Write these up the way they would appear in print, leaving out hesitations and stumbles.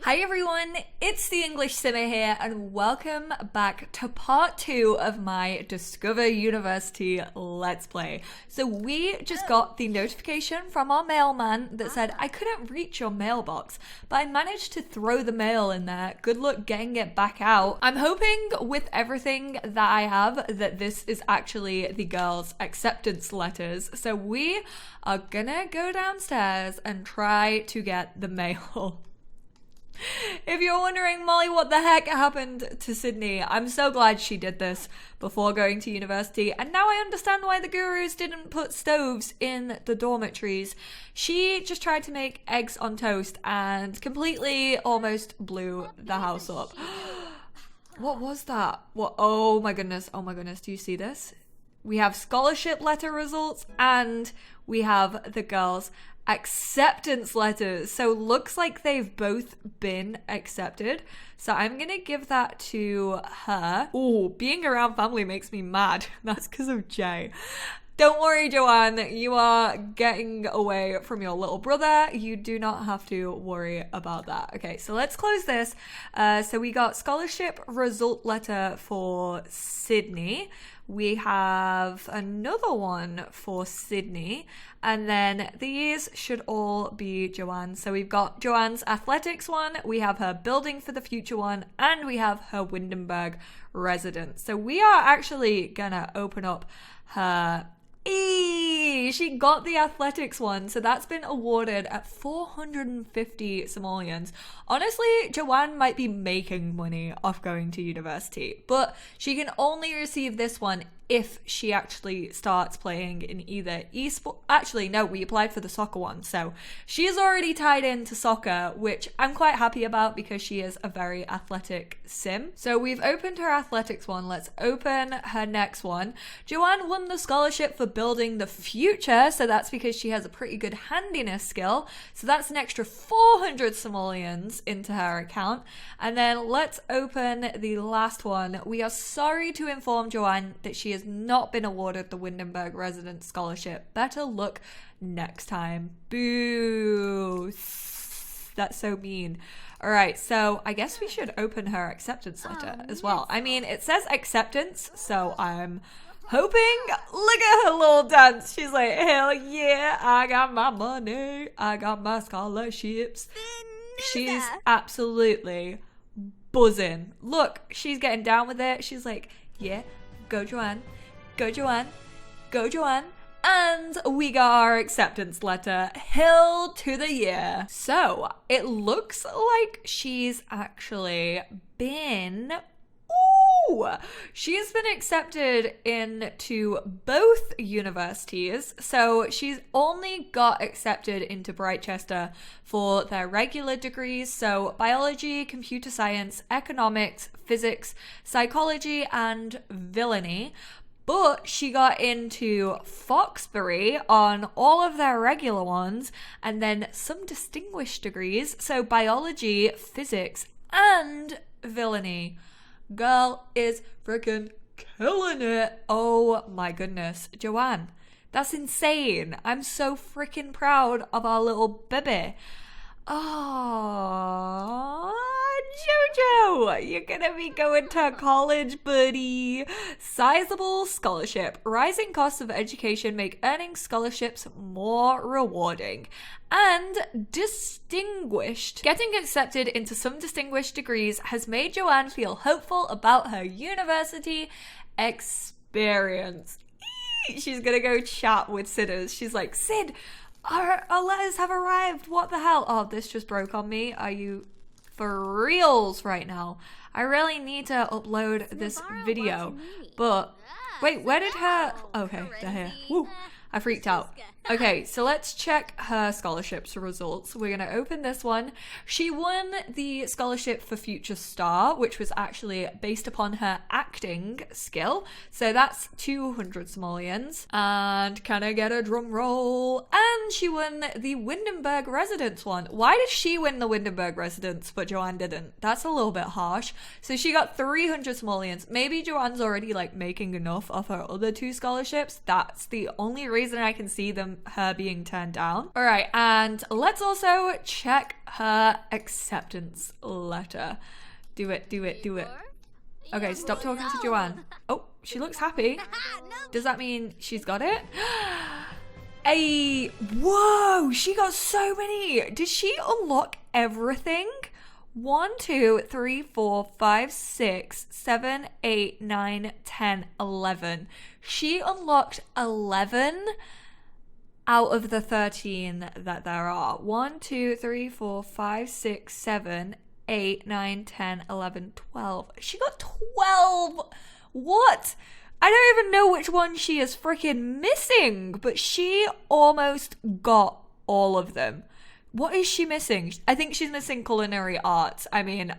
Hi everyone, it's the EnglishSimmer here and welcome back to part 2 of my Discover University Let's Play. So we just got the notification from our mailman that said I couldn't reach your mailbox, but I managed to throw the mail in there. Good luck getting it back out. I'm hoping with everything that I have that this is actually the girls' acceptance letters. So we are gonna go downstairs and try to get the mail. If you're wondering, Molly, what the heck happened to Sydney, I'm so glad she did this before going to university, and now I understand why the gurus didn't put stoves in the dormitories. She just tried to make eggs on toast and completely almost blew the house up. What was that? What? Oh my goodness, do you see this? We have scholarship letter results and we have the girls' acceptance letters. So looks like they've both been accepted. So I'm gonna give that to her. Oh, being around family makes me mad. That's because of Jay. Don't worry, Joanne, you are getting away from your little brother. You do not have to worry about that. Okay, so let's close this. So we got scholarship result letter for Sydney. We have another one for Sydney. And then these should all be Joanne. So we've got Joanne's athletics one, we have her building for the future one, and we have her Windenburg residence. So we are actually gonna open up her... She got the athletics one, so that's been awarded at 450 simoleons. Honestly, Joanne might be making money off going to university, but she can only receive this one if she actually starts playing in either esport. Actually, no, we applied for the soccer one, so she's already tied into soccer, which I'm quite happy about because she is a very athletic sim. So we've opened her athletics one. Let's open her next one. Joanne won the scholarship for building the future, so that's because she has a pretty good handiness skill. So that's an extra 400 simoleons into her account. And then let's open the last one. We are sorry to inform Joanne that she has not been awarded the Windenburg residence scholarship. Better luck next time. Boo. That's so mean. All right, so I guess we should open her acceptance letter as well. I mean, it says acceptance, so I'm hoping. Look at her little dance. She's like, hell yeah, I got my money. I got my scholarships. She's absolutely buzzing. Look, she's getting down with it. She's like, yeah, go Joanne, go Joanne, go Joanne. And we got our acceptance letter. Hill to the year. So it looks like she's actually been... She's been accepted into both universities. So she's only got accepted into Britechester for their regular degrees. So biology, computer science, economics, physics, psychology, and villainy. But she got into Foxbury on all of their regular ones and then some distinguished degrees. So biology, physics, and villainy. Girl is freaking killing it. Oh my goodness. Joanne, that's insane. I'm so freaking proud of our little baby. Oh, Jojo, you're gonna be going to college, buddy. Sizable scholarship. Rising costs of education make earning scholarships more rewarding. And distinguished. Getting accepted into some distinguished degrees has made Joanne feel hopeful about her university experience. She's gonna go chat with Sidders. She's like, Sid, our letters have arrived. What the hell? Oh, this just broke on me. Are you for reals right now? I really need to upload this video. But wait, where did her... Okay, they're here. Woo. I freaked out. Okay, so let's check her scholarships results. We're going to open this one. She won the scholarship for Future Star, which was actually based upon her acting skill. So that's 200 simoleons. And can I get a drum roll? And she won the Windenburg residence one. Why did she win the Windenburg residence, but Joanne didn't? That's a little bit harsh. So she got 300 simoleons. Maybe Joanne's already like making enough of her other two scholarships. That's the only reason reason I can see her being turned down. All right, and let's also check her acceptance letter. Do it. Okay, stop talking to Joanne. Oh, she looks happy. Does that mean she's got it? Hey, whoa, she got so many. Did she unlock everything? 1, 2, 3, 4, 5, 6, 7, 8, 9, 10, 11. She unlocked 11 out of the 13 that there are. 1, 2, 3, 4, 5, 6, 7, 8, 9, 10, 11, 12. She got 12. What? I don't even know which one she is freaking missing, but she almost got all of them. What is she missing? I think she's missing culinary arts. I mean,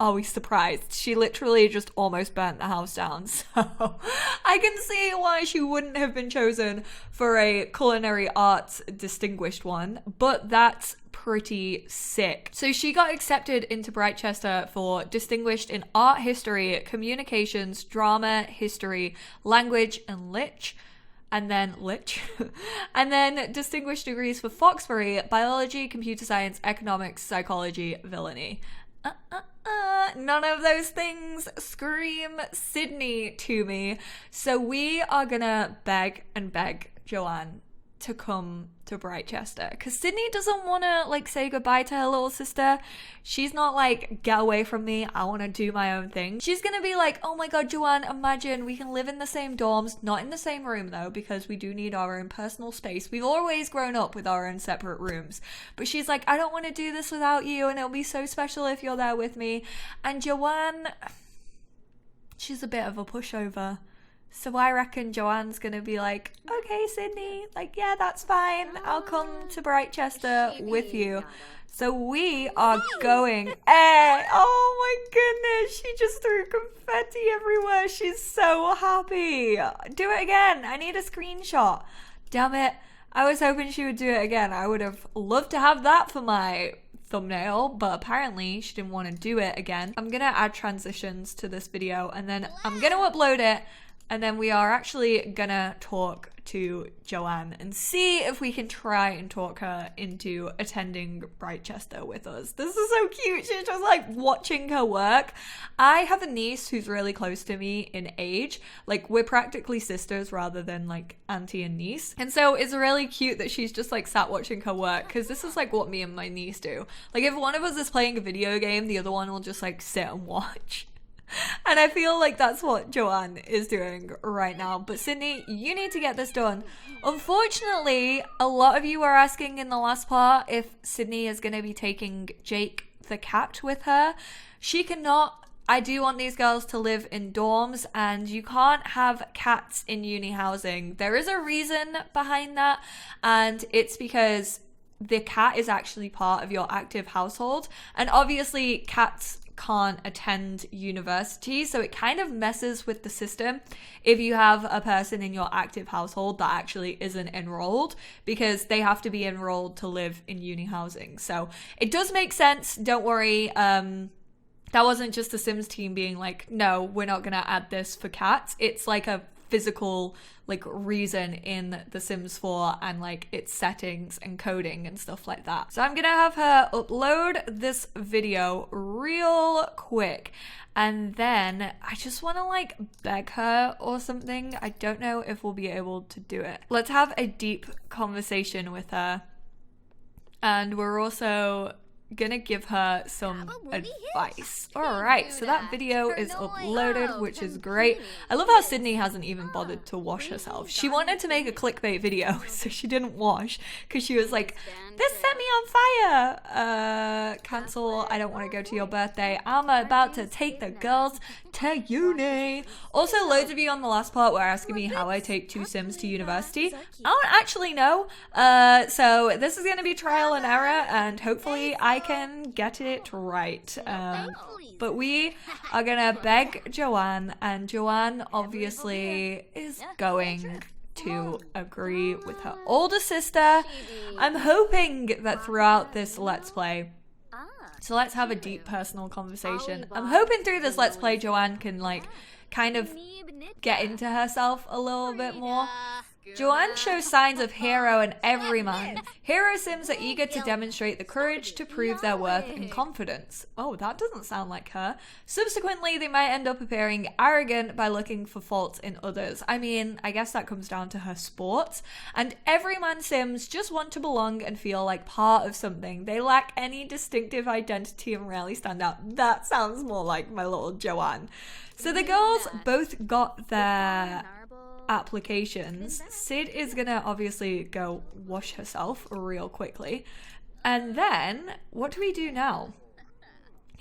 are we surprised? She literally just almost burnt the house down. So I can see why she wouldn't have been chosen for a culinary arts distinguished one, but that's pretty sick. So she got accepted into Britechester for distinguished in art history, communications, drama, history, language, and lit. And then distinguished degrees for Foxbury, biology, computer science, economics, psychology, villainy. None of those things scream Sydney to me. So we are gonna beg Joanne to come to Britechester, because Sydney doesn't want to like say goodbye to her little sister. She's not like, get away from me, I want to do my own thing. She's gonna be like, oh my god, Joanne, imagine we can live in the same dorms, not in the same room though, because we do need our own personal space. We've always grown up with our own separate rooms, but she's like, I don't want to do this without you, and it'll be so special if you're there with me. And Joanne, she's a bit of a pushover. So I reckon Joanne's gonna be like, okay, Sydney, like, yeah, that's fine. I'll come to Britechester with you. So we are going. Hey, oh my goodness, she just threw confetti everywhere. She's so happy. Do it again. I need a screenshot. Damn it. I was hoping she would do it again. I would have loved to have that for my thumbnail, but apparently she didn't want to do it again. I'm gonna add transitions to this video and then I'm gonna upload it. And then we are actually gonna talk to Joanne and see if we can try and talk her into attending Britechester with us. This is so cute. She's just like watching her work. I have a niece who's really close to me in age. Like, we're practically sisters rather than like auntie and niece. And so it's really cute that she's just like sat watching her work, because this is like what me and my niece do. Like, if one of us is playing a video game, the other one will just like sit and watch. And I feel like that's what Joanne is doing right now. But Sydney, you need to get this done. Unfortunately, a lot of you were asking in the last part if Sydney is going to be taking Jake the cat with her. She cannot. I do want these girls to live in dorms, and you can't have cats in uni housing. There is a reason behind that, and it's because the cat is actually part of your active household. And obviously cats can't attend university, so it kind of messes with the system if you have a person in your active household that actually isn't enrolled, because they have to be enrolled to live in uni housing. So it does make sense, don't worry. That wasn't just the Sims team being like, no, we're not gonna add this for cats. It's like a physical like reason in the Sims 4 and like its settings and coding and stuff like that. So I'm gonna have her upload this video real quick, and then I just want to like beg her or something. I don't know if we'll be able to do it. Let's have a deep conversation with her, and we're also gonna give her some advice. Alright, so that video is uploaded, which is great. I love how Sydney hasn't even bothered to wash herself. She wanted to make a clickbait video, so she didn't wash, because she was like, this set me on fire. Cancel, I don't want to go to your birthday. I'm about to take the girls to uni. Also, loads of you on the last part were asking me how I take 2 Sims to university. I don't actually know. So this is gonna be trial and error, and hopefully I can get it right. But we are gonna beg Joanne, and Joanne obviously is going to agree with her older sister. I'm hoping that throughout this Let's Play, so let's have a deep personal conversation. I'm hoping through this Let's Play Joanne can like kind of get into herself a little bit more. Joanne shows signs of hero in every man. Hero Sims are eager to demonstrate the courage to prove their worth and confidence. Oh, that doesn't sound like her. Subsequently, they might end up appearing arrogant by looking for faults in others. I mean, I guess that comes down to her sports. And everyman Sims just want to belong and feel like part of something. They lack any distinctive identity and rarely stand out. That sounds more like my little Joanne. So the girls both got their applications. Sid is gonna obviously go wash herself real quickly. And then, what do we do now?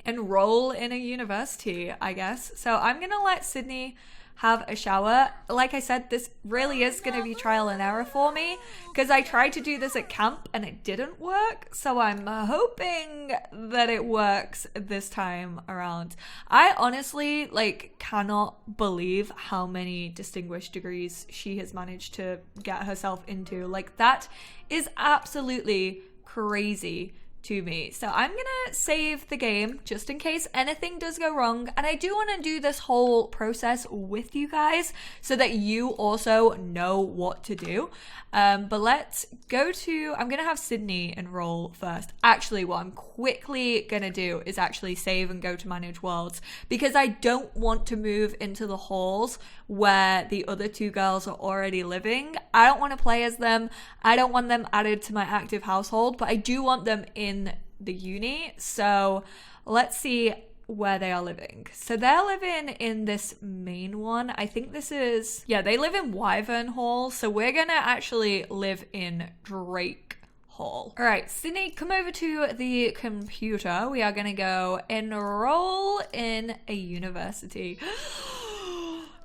Enroll in a university, I guess. So I'm gonna let Sydney have a shower. Like I said, this really is going to be trial and error for me because I tried to do this at camp and it didn't work. So I'm hoping that it works this time around. I honestly cannot believe how many distinguished degrees she has managed to get herself into. Like, that is absolutely crazy to me. So I'm gonna save the game just in case anything does go wrong, and I do want to do this whole process with you guys so that you also know what to do. But let's go to, I'm gonna have Sydney enroll first. Actually, what I'm quickly gonna do is actually save and go to manage worlds because I don't want to move into the halls where the other two girls are already living. I don't want to play as them. I don't want them added to my active household, but I do want them in the uni. So let's see where they are living. So they're living in this main one. I think this is, yeah, they live in Wyvern Hall. So we're gonna actually live in Drake Hall. All right, Sydney, come over to the computer. We are gonna go enroll in a university.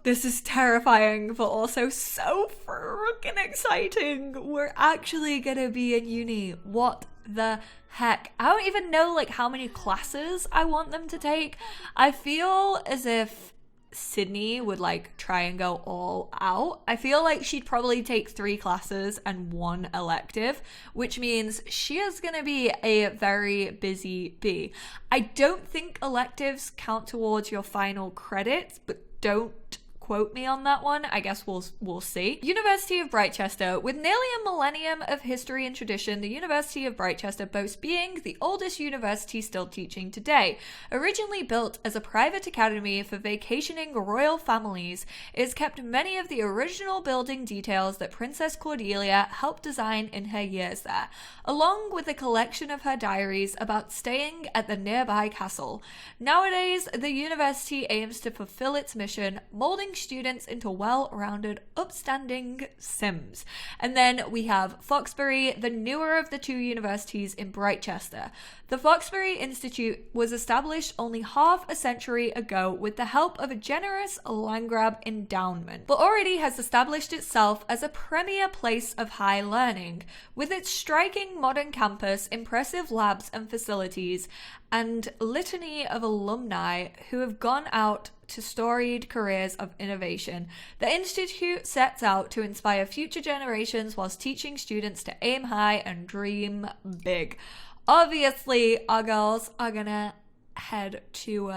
This is terrifying, but also so freaking exciting. We're actually gonna be in uni. What the heck? I don't even know how many classes I want them to take. I feel as if Sydney would try and go all out. I feel like she'd probably take 3 classes and 1 elective, which means she is going to be a very busy bee. I don't think electives count towards your final credits, but don't quote me on that one. I guess we'll see. University of Britechester. With nearly a millennium of history and tradition, the University of Britechester boasts being the oldest university still teaching today. Originally built as a private academy for vacationing royal families, it has kept many of the original building details that Princess Cordelia helped design in her years there, along with a collection of her diaries about staying at the nearby castle. Nowadays, the university aims to fulfill its mission, molding students into well-rounded, upstanding Sims. And then we have Foxbury, the newer of the 2 universities in Britechester. The Foxbury Institute was established only half a century ago with the help of a generous land-grab endowment, but already has established itself as a premier place of high learning. With its striking modern campus, impressive labs and facilities, and litany of alumni who have gone out to storied careers of innovation, the Institute sets out to inspire future generations whilst teaching students to aim high and dream big. Obviously, our girls are gonna head to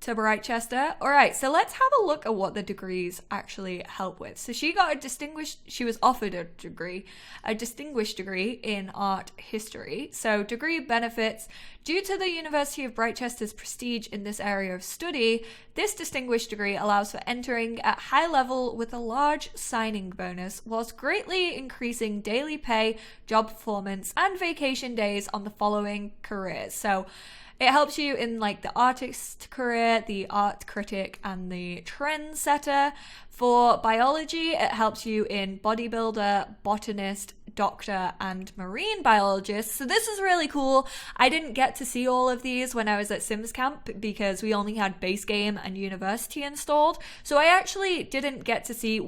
Britechester. All right, so let's have a look at what the degrees actually help with. So she was offered a distinguished degree in art history. So degree benefits. Due to the University of Britchester's prestige in this area of study, this distinguished degree allows for entering at high level with a large signing bonus, whilst greatly increasing daily pay, job performance, and vacation days on the following careers. So it helps you in the artist career, the art critic, and the trendsetter. For biology, it helps you in bodybuilder, botanist, doctor, and marine biologist. So this is really cool. I didn't get to see all of these when I was at Sims Camp because we only had base game and university installed. So I actually didn't get to see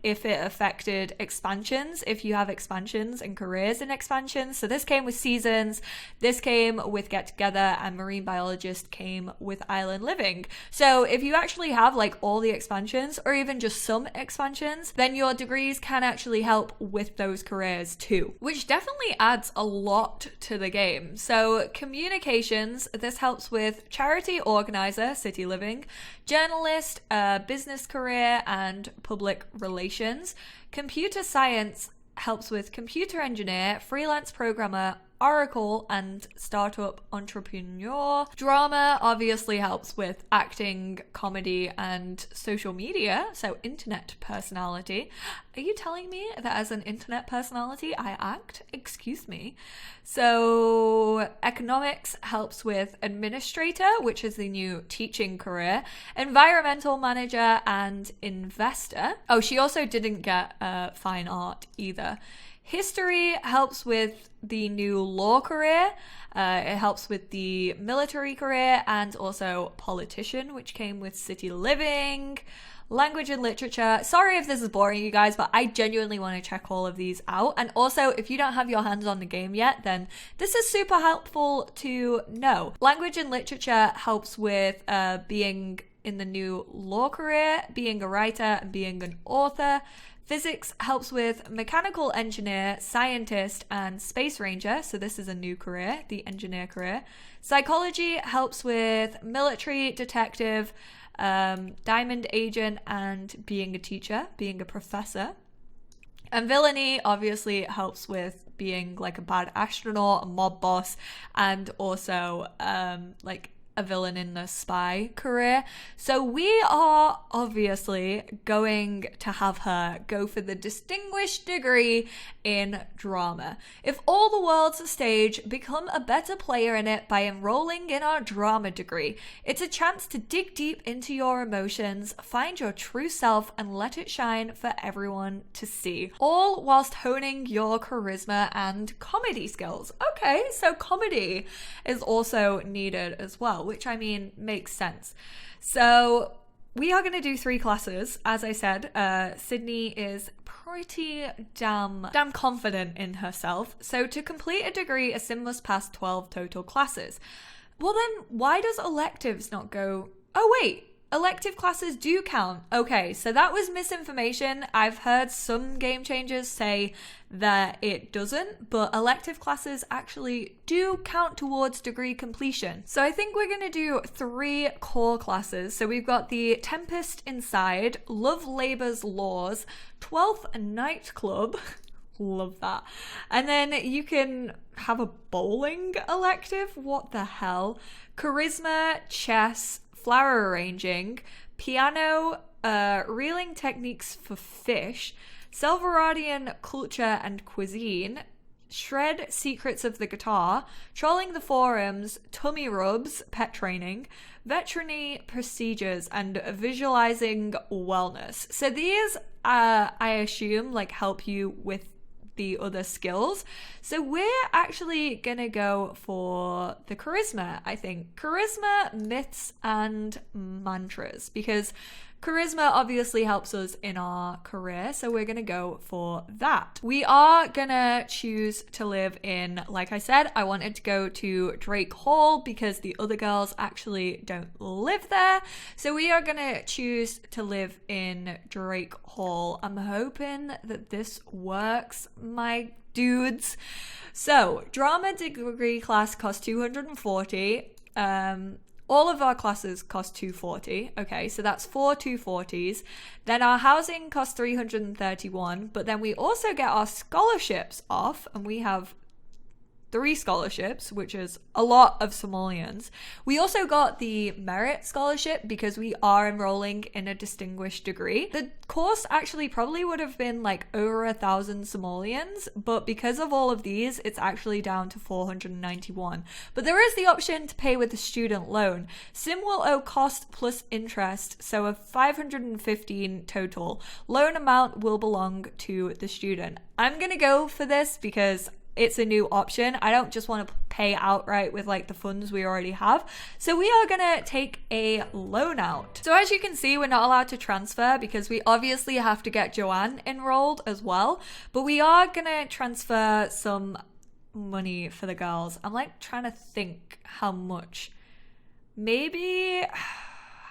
if it affected expansions, if you have expansions and careers in expansions. So this came with seasons, this came with get together, and marine biologist came with island living. So if you actually have all the expansions or even just some expansions, then your degrees can actually help with those careers too, which definitely adds a lot to the game. So communications, this helps with charity organizer, city living, journalist, business career, and public relations. Computer science helps with computer engineer, freelance programmer, Oracle, and startup entrepreneur. Drama obviously helps with acting, comedy, and social media, so internet personality. Are you telling me that as an internet personality I act? Excuse me. So economics helps with administrator, which is the new teaching career, environmental manager, and investor. Oh, she also didn't get fine art either. History helps with the new law career. It helps with the military career and also politician, which came with city living. Language and literature. Sorry if this is boring, you guys, but I genuinely want to check all of these out. And also, if you don't have your hands on the game yet, then this is super helpful to know. Language and literature helps with being in the new law career, being a writer, and being an author. Physics helps with mechanical engineer, scientist, and space ranger. So this is a new career, the engineer career. Psychology helps with military, detective, diamond agent, and being a teacher, being a professor. And villainy obviously helps with being like a bad astronaut, a mob boss, and also like a villain in the spy career. So we are obviously going to have her go for the distinguished degree in drama. If all the world's a stage, become a better player in it by enrolling in our drama degree. It's a chance to dig deep into your emotions, find your true self, and let it shine for everyone to see, all whilst honing your charisma and comedy skills. Okay, so comedy is also needed as well, which I mean makes sense. So we are going to do 3 classes. As I said, Sydney is pretty damn confident in herself. So to complete a degree, a sim must pass 12 total classes. Well then, why does electives not go? Oh wait, elective classes do count. Okay, so that was misinformation. I've heard some game changers say that it doesn't, but elective classes actually do count towards degree completion. So I think we're going to do 3 core classes. So we've got the Tempest Inside, Love Labour's Laws, 12th Night Club. Love that. And then you can have a bowling elective. What the hell? Charisma, chess, flower arranging, piano, reeling techniques for fish, Salvaradian culture and cuisine, shred secrets of the guitar, trolling the forums, tummy rubs, pet training, veterinary procedures, and visualizing wellness. So these, I assume, like help you with the other skills. So we're actually gonna go for the charisma, I think. Charisma, myths, and mantras, because charisma obviously helps us in our career, so we're gonna go for that. We are gonna choose to live in, like I said, I wanted to go to Drake Hall because the other girls actually don't live there. So we are gonna choose to live in Drake Hall. I'm hoping that this works, my dudes. So drama degree class costs 240. All of our classes cost 240. Okay, so that's 4 240s. Then our housing costs 331, but then we also get our scholarships off, and we have 3 scholarships, which is a lot of Somalians. We also got the merit scholarship because we are enrolling in a distinguished degree. The course actually probably would have been like over 1,000 Somalians, but because of all of these, it's actually down to 491. But there is the option to pay with a student loan. Sim will owe cost plus interest, so a 515 total. Loan amount will belong to the student. I'm gonna go for this because it's a new option. I don't just want to pay outright with like the funds we already have. So we are gonna take a loan out. So as you can see, we're not allowed to transfer because we obviously have to get Joanne enrolled as well. But we are gonna transfer some money for the girls. I'm like trying to think how much. Maybe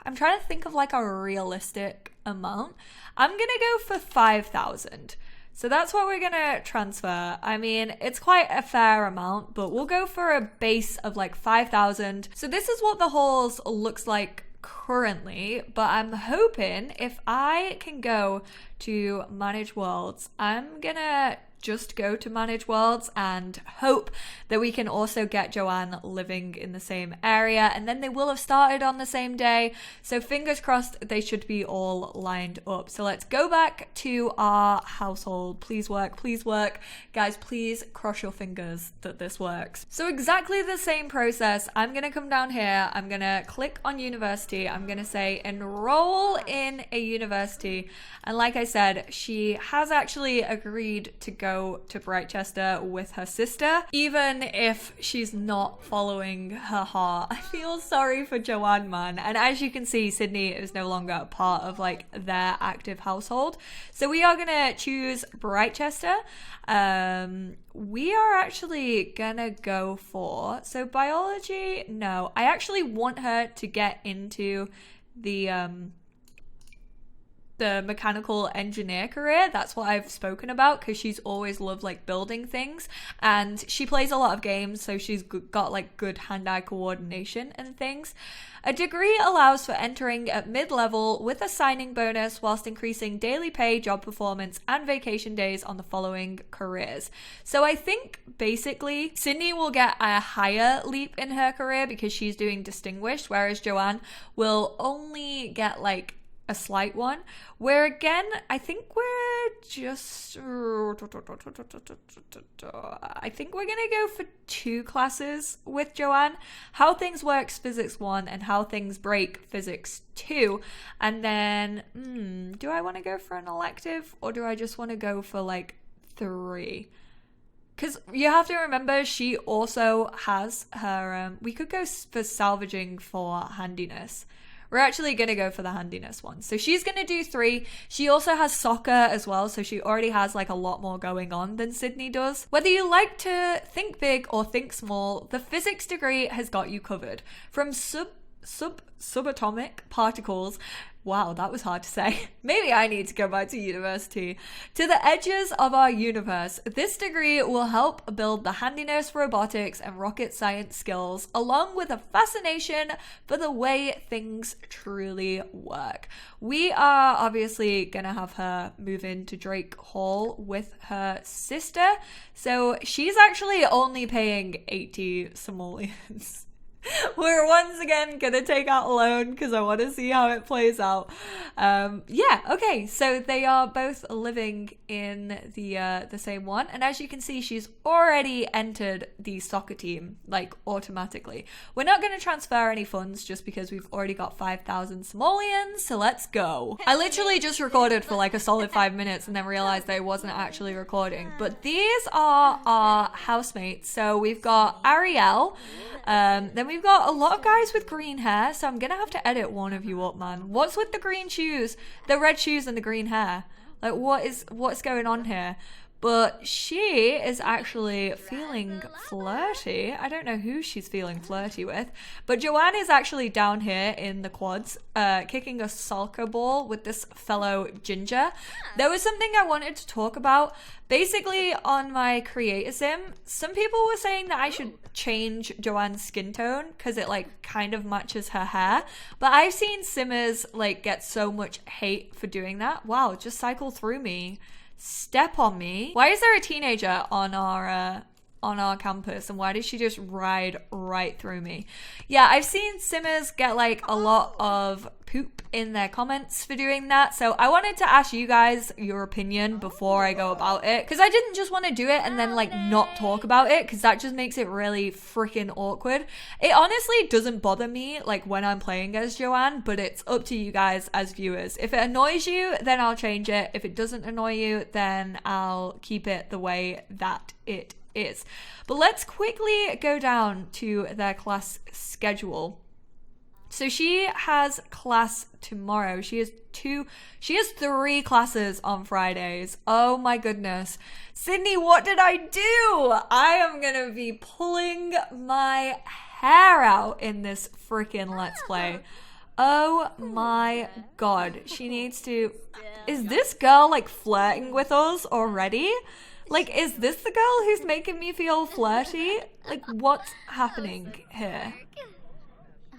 I'm trying to think of like a realistic amount. I'm gonna go for 5,000. So that's what we're gonna transfer. I mean, it's quite a fair amount, but we'll go for a base of like 5,000. So this is what the halls looks like currently, but I'm hoping if I can go to manage worlds, I'm gonna just go to manage worlds and hope that we can also get Joanne living in the same area, and then they will have started on the same day, so fingers crossed they should be all lined up. So let's go back to our household. Please work, guys, please cross your fingers that this works. So exactly the same process. I'm gonna come down here, I'm gonna click on university, I'm gonna say enroll in a university, and like I said, she has actually agreed to go to Britechester with her sister, even if she's not following her heart. I feel sorry for Joanne, man. And as you can see, Sydney is no longer a part of like their active household. So we are gonna choose Britechester. We are actually gonna go for, so biology, no. I actually want her to get into the mechanical engineer career. That's what I've spoken about, because she's always loved like building things, and she plays a lot of games, so she's got like good hand-eye coordination and things. A degree allows for entering at mid-level with a signing bonus whilst increasing daily pay, job performance, and vacation days on the following careers. So I think basically Sydney will get a higher leap in her career because she's doing distinguished, whereas Joanne will only get like a slight one, where again I think we're just I think we're gonna go for 2 classes with Joanne: How Things Works Physics 1 and How Things Break Physics 2. And then do I want to go for an elective, or do I just want to go for like 3? Because you have to remember, she also has her we could go for salvaging for handiness. We're actually going to go for the handiness one. So she's going to do 3. She also has soccer as well, so she already has like a lot more going on than Sydney does. Whether you like to think big or think small, the physics degree has got you covered. From subatomic particles, wow, that was hard to say. Maybe I need to go back to university. To the edges of our universe, this degree will help build the handiness, robotics, and rocket science skills, along with a fascination for the way things truly work. We are obviously gonna have her move into Drake Hall with her sister, so she's actually only paying 80 simoleons. We're once again gonna take out a loan because I want to see how it plays out. Yeah, okay, so they are both living in the same one, and as you can see, she's already entered the soccer team like automatically. We're not going to transfer any funds just because we've already got 5,000 simoleons, so let's go. I literally just recorded for like a solid 5 minutes and then realized I wasn't actually recording, but these are our housemates. So we've got Ariel, then we've got a lot of guys with green hair, so I'm gonna have to edit one of you up, man. What's with the green shoes, the red shoes and the green hair? Like, what's going on here? But she is actually feeling flirty. I don't know who she's feeling flirty with, but Joanne is actually down here in the quads, kicking a soccer ball with this fellow ginger. There was something I wanted to talk about. Basically, on my creator sim, some people were saying that I should change Joanne's skin tone because it like kind of matches her hair, but I've seen simmers like get so much hate for doing that. Wow, just cycle through me. Step on me. Why is there a teenager on our campus, and why did she just ride right through me? Yeah, I've seen simmers get like a lot of poop in their comments for doing that, so I wanted to ask you guys your opinion before I go about it, because I didn't just want to do it and then like not talk about it, because that just makes it really freaking awkward. It honestly doesn't bother me like when I'm playing as Joanne, but it's up to you guys as viewers. If it annoys you, then I'll change it. If it doesn't annoy you, then I'll keep it the way that it is. But let's quickly go down to their class schedule. So she has class tomorrow. She has 3 classes on Fridays. Oh my goodness. Sydney, what did I do? I am gonna be pulling my hair out in this freaking Let's Play. Oh my god. She needs to... Is this girl like flirting with us already? Like, is this the girl who's making me feel flirty? Like, what's happening here?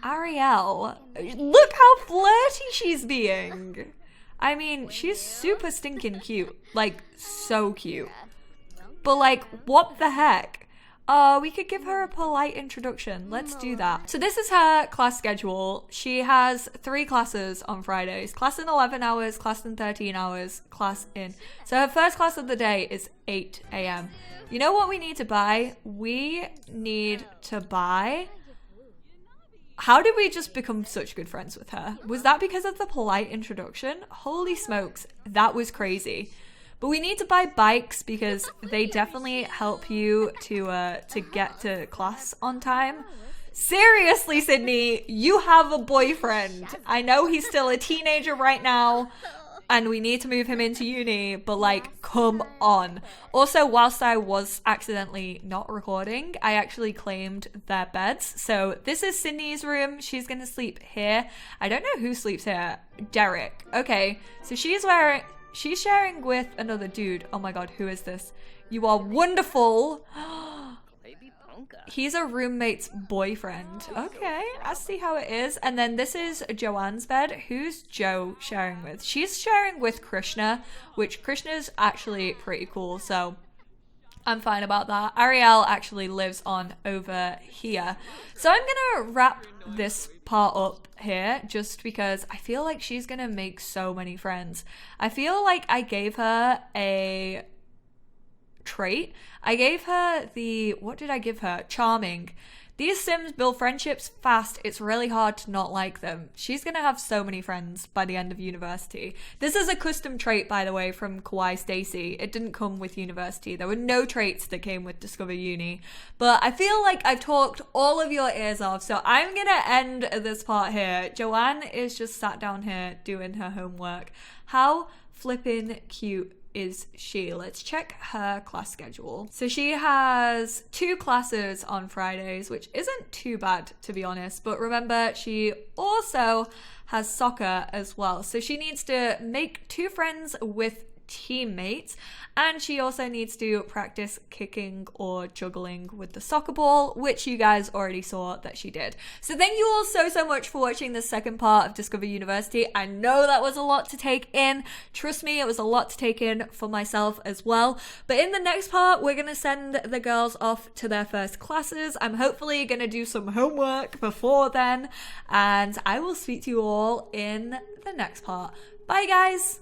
Ariel, look how flirty she's being. I mean, she's super stinking cute. Like, so cute. But like, what the heck? We could give her a polite introduction. Let's do that. So this is her class schedule. She has 3 classes on Fridays. Class in 11 hours, class in 13 hours, class in... So her first class of the day is 8 a.m. You know what we need to buy? We need to buy... How did we just become such good friends with her? Was that because of the polite introduction? Holy smokes, that was crazy. But we need to buy bikes because they definitely help you to get to class on time. Seriously, Sydney, you have a boyfriend. I know he's still a teenager right now and we need to move him into uni, but like, come on. Also, whilst I was accidentally not recording, I actually claimed their beds. So this is Sydney's room. She's gonna sleep here. I don't know who sleeps here. Derek. Okay, so she's sharing with another dude. Oh my god, who is this? You are wonderful. He's a roommate's boyfriend. Okay, I see how it is. And then this is Joanne's bed. Who's Joe sharing with? She's sharing with Krishna, which Krishna's actually pretty cool, so I'm fine about that. Ariel actually lives on over here. So I'm gonna wrap this part up here just because I feel like she's gonna make so many friends. I feel like I gave her a trait. I gave her what did I give her? Charming. These Sims build friendships fast. It's really hard to not like them. She's gonna have so many friends by the end of university. This is a custom trait, by the way, from Kawaii Stacy. It didn't come with university. There were no traits that came with Discover Uni. But I feel like I've talked all of your ears off, so I'm gonna end this part here. Joanne is just sat down here doing her homework. How flippin' cute is she? Let's check her class schedule. So she has 2 classes on Fridays, which isn't too bad to be honest, but remember she also has soccer as well. So she needs to make 2 friends with teammates, and she also needs to practice kicking or juggling with the soccer ball, which you guys already saw that she did. So thank you all so much for watching the second part of Discover University. I know that was a lot to take in. Trust me, it was a lot to take in for myself as well. But in the next part, we're gonna send the girls off to their first classes. I'm hopefully gonna do some homework before then, and I will speak to you all in the next part. Bye guys!